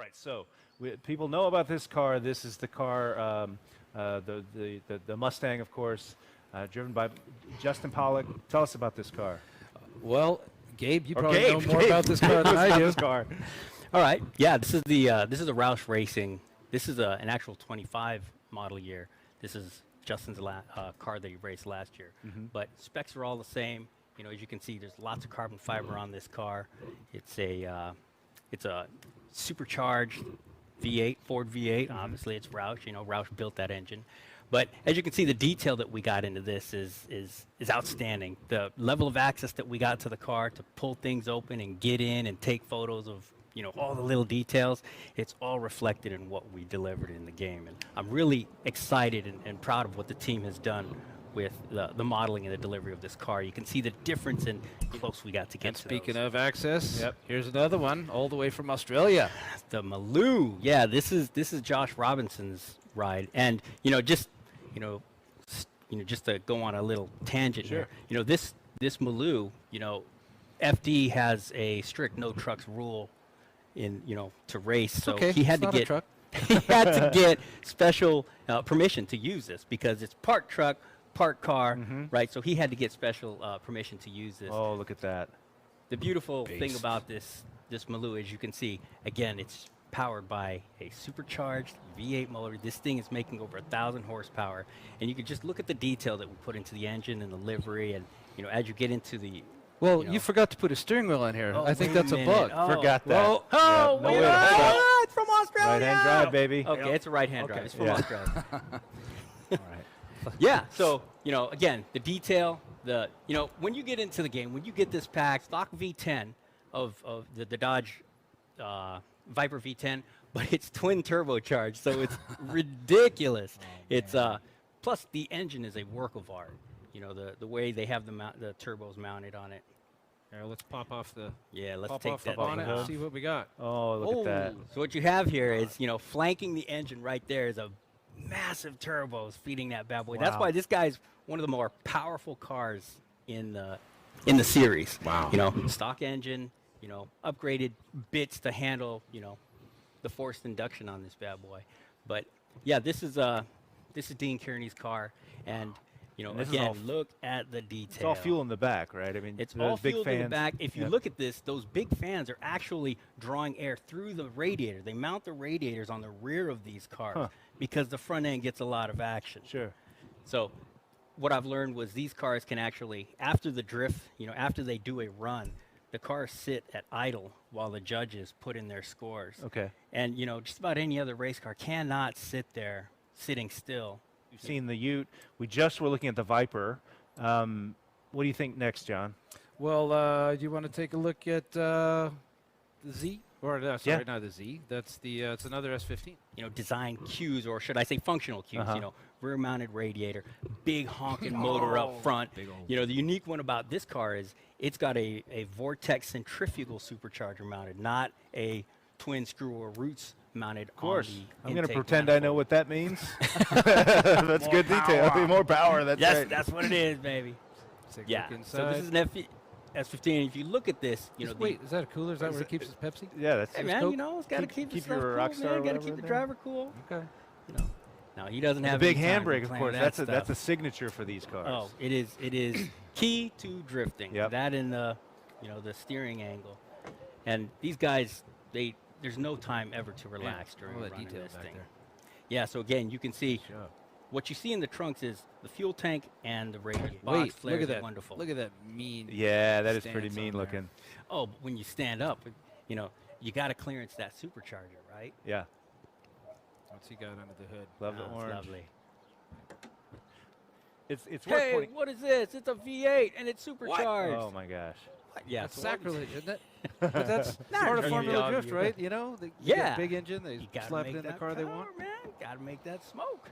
right, so people know about this car. This is the car, the Mustang, of course, driven by Justin Pollock. Tell us about this car. Well, Gabe, you probably know more about this car than I do. This car. All right. Yeah, this is the Roush Racing. This is an actual 25 model year. This is Justin's car that he raced last year. But specs are all the same. You know, as you can see, there's lots of carbon fiber on this car. It's a supercharged V8, Ford V8. Obviously, it's Roush. You know, Roush built that engine. But as you can see, the detail that we got into this is outstanding. The level of access that we got to the car to pull things open and get in and take photos of, you know, all the little details, it's all reflected in what we delivered in the game. And I'm really excited and proud of what the team has done with the modeling and the delivery of this car. You can see the difference in how close we got to get And to speaking those. of access, here's another one all the way from Australia. The Maloo. Yeah, this is Josh Robinson's ride. And, you know, just to go on a little tangent here, you know, this Maloo, you know, FD has a strict no trucks rule in, you know, to race. So he had to get he had to get special permission to use this because it's parked truck, parked car, right? So he had to get special permission to use this. Oh, look at that. The beautiful thing about this Maloo, as you can see, again, it's powered by a supercharged V8 motor. This thing is making over 1,000 horsepower, and you can just look at the detail that we put into the engine and the livery, and you know, as you get into the you forgot to put a steering wheel on here. Oh, I think wait a that's a minute. bug. Oh. Forgot that. Oh, no wait way a to hold minute. up. It's from Australia. Right-hand drive, baby. Okay, it's a right-hand drive. It's from Australia. All right. Yeah, so, you know, again, the detail, you know, when you get into the game, when you get this pack, stock V10 of the Dodge Viper V10, but it's twin turbocharged, so it's ridiculous. It's plus the engine is a work of art. You know, the way they have the turbos mounted on it. Here, let's pop off the Let's take off that the bonnet thing and off. see what we got. Oh, look at that. So what you have here is, you know, flanking the engine right there is a massive turbos feeding that bad boy. That's Wow. why this guy's one of the more powerful cars in the series. Wow. You know, stock engine, you know, upgraded bits to handle, you know, the forced induction on this bad boy. But yeah, this is Dean Kearney's car, and you know, And this is again, all look at the detail. It's all fuel in the back, right? I mean, It's those all big fueled fans. in the back. If you look at this, those big fans are actually drawing air through the radiator. They mount the radiators on the rear of these cars because the front end gets a lot of action. Sure. So what I've learned was these cars can actually, after the drift, you know, after they do a run, the cars sit at idle while the judges put in their scores. Okay. And, you know, just about any other race car cannot sit there sitting still. We've seen the Ute. We just were looking at the Viper. What do you think next, John? Well, do you want to take a look at the Z? Or sorry, not the Z. That's the it's another S15. You know, design cues, or should I say functional cues, you know, rear-mounted radiator, big honking motor up front. You know, the unique one about this car is it's got a Vortex centrifugal supercharger mounted, not a twin screw or roots mounted. Of course. On the I'm going to intake pretend I know manifold. what that means. That's good detail. More power. That's Yes, right. that's what it is, baby. Take a Yeah. look So this inside. is an S15. If you look at this, you know, Wait, is that a cooler? Is that where it keeps his Pepsi? Yeah, that's hey just man, Coke. you know, it's got to keep keep the stuff your cool, Rockstar man. or Got to whatever keep in the there. driver cool. Okay. You know, no, he doesn't The have big any time to handbrake, be of playing course. with That's that that's a stuff. signature for these cars. Oh, it is key to drifting. Yep. That and the, you know, the steering angle, and these guys, there's no time ever to relax during all that running detail this back thing. there. Yeah. So again, you can see Sure. what you see in the trunks is the fuel tank and the radiator. Wait, Box look flares at are that. wonderful. Look at that mean. Yeah, that is stance pretty on mean there. looking. Oh, but when you stand up, you know, you got to clearance that supercharger, right? Yeah. What's he got under the hood? Love the Oh, it's orange. lovely. It's worth Hey, pointing. what is this? It's a V8 and it's supercharged. Oh my gosh. Yeah, That's so what- sacrilege, isn't it? But that's Not part of really Formula argue. Drift, right? You know, they Yeah. get a big engine, they You gotta slap make it in the that car they power, want. man. Got to make that smoke.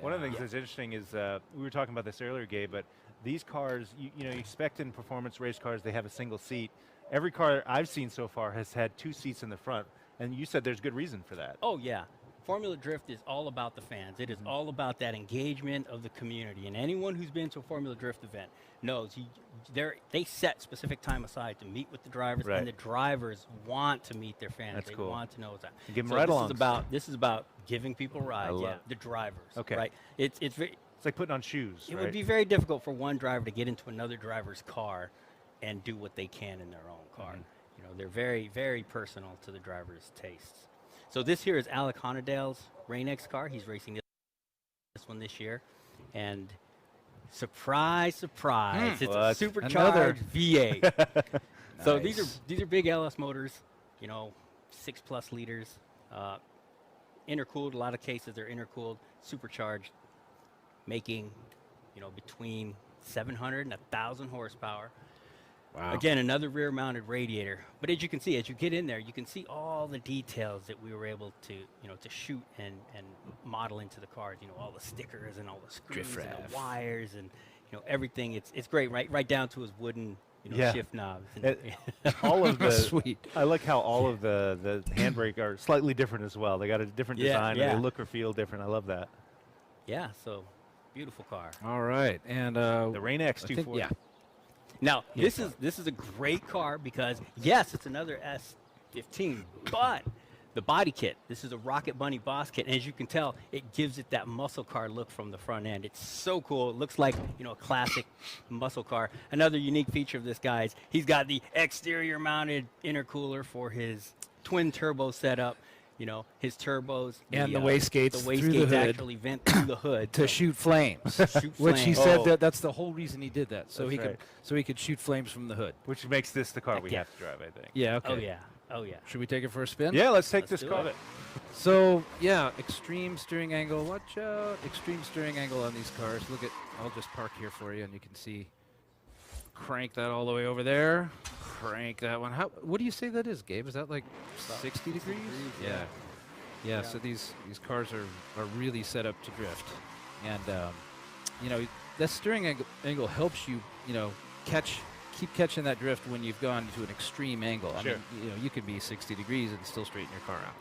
One of the things that's interesting is we were talking about this earlier, Gabe, but these cars, you know, you expect in performance race cars they have a single seat. Every car I've seen so far has had two seats in the front, and you said there's good reason for that. Oh yeah, Formula Drift is all about the fans. It is all about that engagement of the community. And anyone who's been to a Formula Drift event knows they set specific time aside to meet with the drivers, Right. and the drivers want to meet their fans. That's they cool. want to know what's up. And give 'em So ride-alongs. this is about giving people rides. love Yeah, it. the drivers. Okay. Right. It's very. It's like putting on shoes. It right? would be very difficult for one driver to get into another driver's car and do what they can in their own car. You know, they're very, very personal to the driver's tastes. So this here is Alec Honadale's Rain-X car. He's racing this one this year. And surprise, surprise, it's a What? supercharged V8. So Nice. these are big LS motors, you know, 6+ liters. Intercooled, a lot of cases they're intercooled, supercharged, making, you know, between 700 and 1,000 horsepower. Wow. Again, another rear-mounted radiator. But as you can see, as you get in there, you can see all the details that we were able to, you know, to shoot and model into the cars. You know, all the stickers and all the screws Drift and rav. the wires and, you know, everything. It's great, right down to his wooden, you know, Yeah. shift knobs. And All of the Sweet. I like how all of the handbrake are slightly different as well. They got a different Yeah, design yeah. and they look or feel different. I love that. yeah, so beautiful car. All right. And The Rain-X I think- 240. yeah. Now, this is a great car because, yes, it's another S15, but the body kit, this is a Rocket Bunny Boss kit, and as you can tell, it gives it that muscle car look from the front end. It's so cool. It looks like, you know, a classic muscle car. Another unique feature of this guy is he's got the exterior mounted intercooler for his twin turbo setup. You know, his turbos. And the wastegates the through the hood. actually vent through the hood. to so shoot flames, shoot which he flames. said Oh. that's the whole reason he did that, so That's he right. could shoot flames from the hood. Which makes this the car we Yeah. have to drive, I think. Yeah. Okay. Oh, yeah. Oh, yeah. Should we take it for a spin? Yeah, let's take Let's this do car. it. So yeah, extreme steering angle. Watch out! Extreme steering angle on these cars. Look at. I'll just park here for you, and you can see. Crank that all the way over there. Crank that one. How? What do you say that is, Gabe? Is that like 60 degrees? Yeah. Yeah. So these cars are really set up to drift, and you know that steering angle helps you keep catching that drift when you've gone to an extreme angle. I Sure. mean, you know, you could be 60 degrees and still straighten your car out.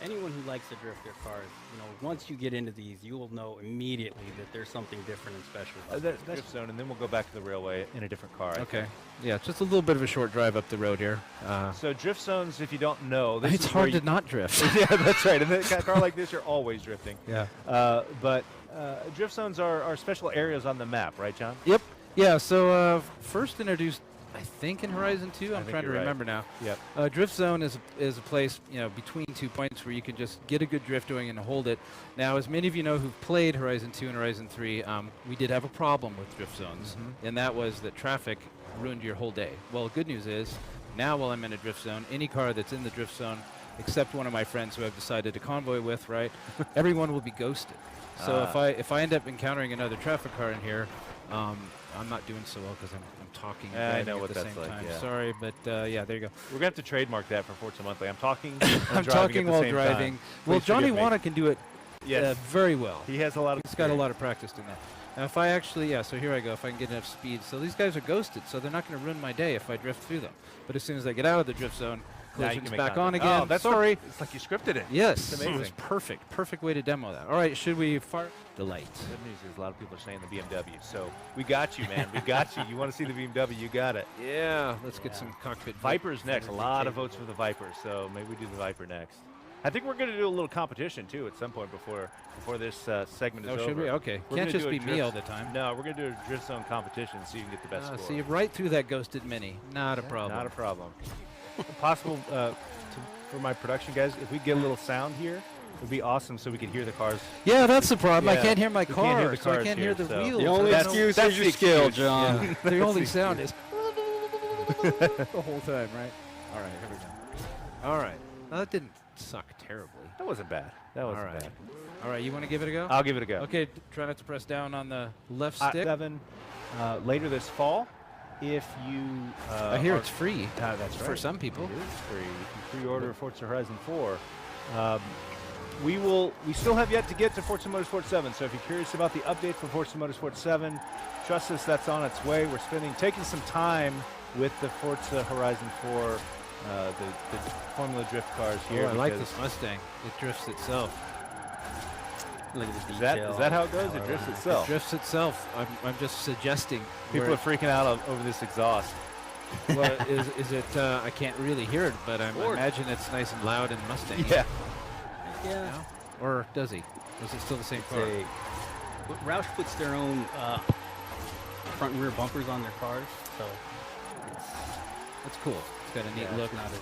Anyone who likes to drift their cars, you know, once you get into these, you will know immediately that there's something different and special about That's drift zone, and then we'll go back to the railway in a different car. I Okay. Yeah, it's just a little bit of a short drive up the road here. think. So drift zones, if you don't know, this It's is hard where to not drift. yeah, that's right. In a car like this, you're always drifting. Yeah. But drift zones are special areas on the map, right, John? Yep. Yeah, so first introduced, I think, in Horizon 2. I'm think trying to you're right. remember now. Yep. Drift zone is a place, you know, between 2 points where you can just get a good drift going and hold it. Now, as many of you know who've played Horizon 2 and Horizon 3, we did have a problem with drift zones, and that was that traffic ruined your whole day. Well, the good news is, now while I'm in a drift zone, any car that's in the drift zone, except one of my friends who I've decided to convoy with, right, everyone will be ghosted. So if I end up encountering another traffic car in here, I'm not doing so well because I'm talking and Yeah, I driving know at what the that's same like, time. yeah. Sorry, but yeah, there you go. We're gonna have to trademark that for Forza Monthly. I'm talking. and I'm driving talking at the while same driving. time. Well, Please Johnny forgive me. Wanna can do it Yes. very well. He has a lot of. He's got a lot of practice doing that. Now, if I actually, so here I go. If I can get enough speed, so these guys are ghosted, so they're not going to ruin my day if I drift through them. But as soon as I get out of the drift zone, Now you collision's can make back on contact. again. Oh, that's Sorry. It's like you scripted it. Yes, It's it was amazing. perfect way to demo that. All right, should we fire the light? Good news is a lot of people are saying the BMW. So we got you, man. We got you. You want to see the BMW? You got it. Yeah, let's get some cockpit. Viper's next. A lot of votes for the Viper. So maybe we do the Viper next. I think we're going to do a little competition too at some point before this segment is Oh, over. should we? Okay. We're Can't gonna just do a be me drift- all the time. No, we're going to do a drift zone competition so you can get the best score. See, right through that ghosted mini. Not a problem. Not a problem. Possible for my production guys, if we get a little sound here, it would be awesome so we could hear the cars. Yeah, that's the problem. I Yeah. can't hear my We car, can't hear the so I cars can't here, hear the so- wheels. The only I don't know- excuse that's is your the skill, excuse. John. Yeah, the only sound is the whole time, right? All right, here we go. All right. Well, that didn't suck terribly. That wasn't bad. That wasn't All right. bad. All right, you want to give it a go? I'll give it a go. Okay, try not to press down on the left stick. Devin, later this fall, if you I hear are- it's free that's for right. some people. It is free. You can pre-order Forza Horizon 4. We still have yet to get to Forza Motorsport 7. So if you're curious about the update for Forza Motorsport 7, trust us, that's on its way. We're taking some time with the Forza Horizon 4, the Formula Drift cars here. Oh, I like because this Mustang. It drifts itself. Look at the Is detail. that how it goes? It drifts itself. Drifts itself. I'm just suggesting. People where are freaking out over this exhaust. well, is it? I can't really hear it, but I Ford. imagine it's nice and loud and Mustang. Yeah. Yeah. No? Or does he? Is it still the same car? But Roush puts their own front and rear bumpers on their cars, so That's cool. It's got a neat look. it's not as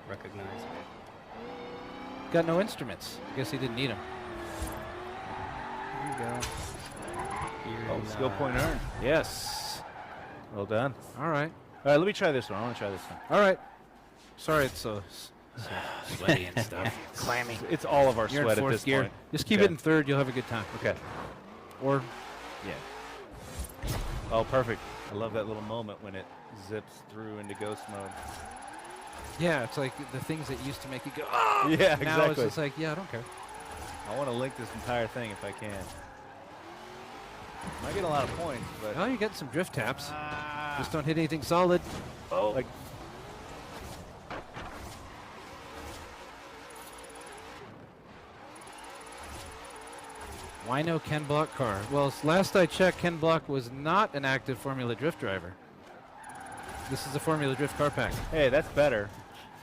recognizable. Got no instruments. I guess he didn't need them. There you go. Here Oh, in, skill point earned. Yes. Well done. All right. All right, let me try this one. I want to try this one. All right. Sorry, it's so sweaty and stuff. Clammy. It's all of our You're in sweat at fourth this gear. point. Just keep Okay. it in third. You'll have a good time. Okay. Or, Oh, perfect. I love that little moment when it zips through into ghost mode. yeah, it's like the things that used to make you go, oh! Yeah, Now it's exactly. just like, yeah, I don't care. I want to link this entire thing if I can. Might get a lot of points, but Well, you're getting some drift taps. Just don't hit anything solid. oh, like Wino Ken Block car. Well, last I checked, Ken Block was not an active Formula Drift driver. This is a Formula Drift car pack. hey, that's better.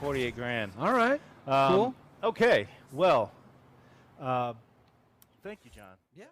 48 grand. All right. Cool. Okay. Well, thank you, John.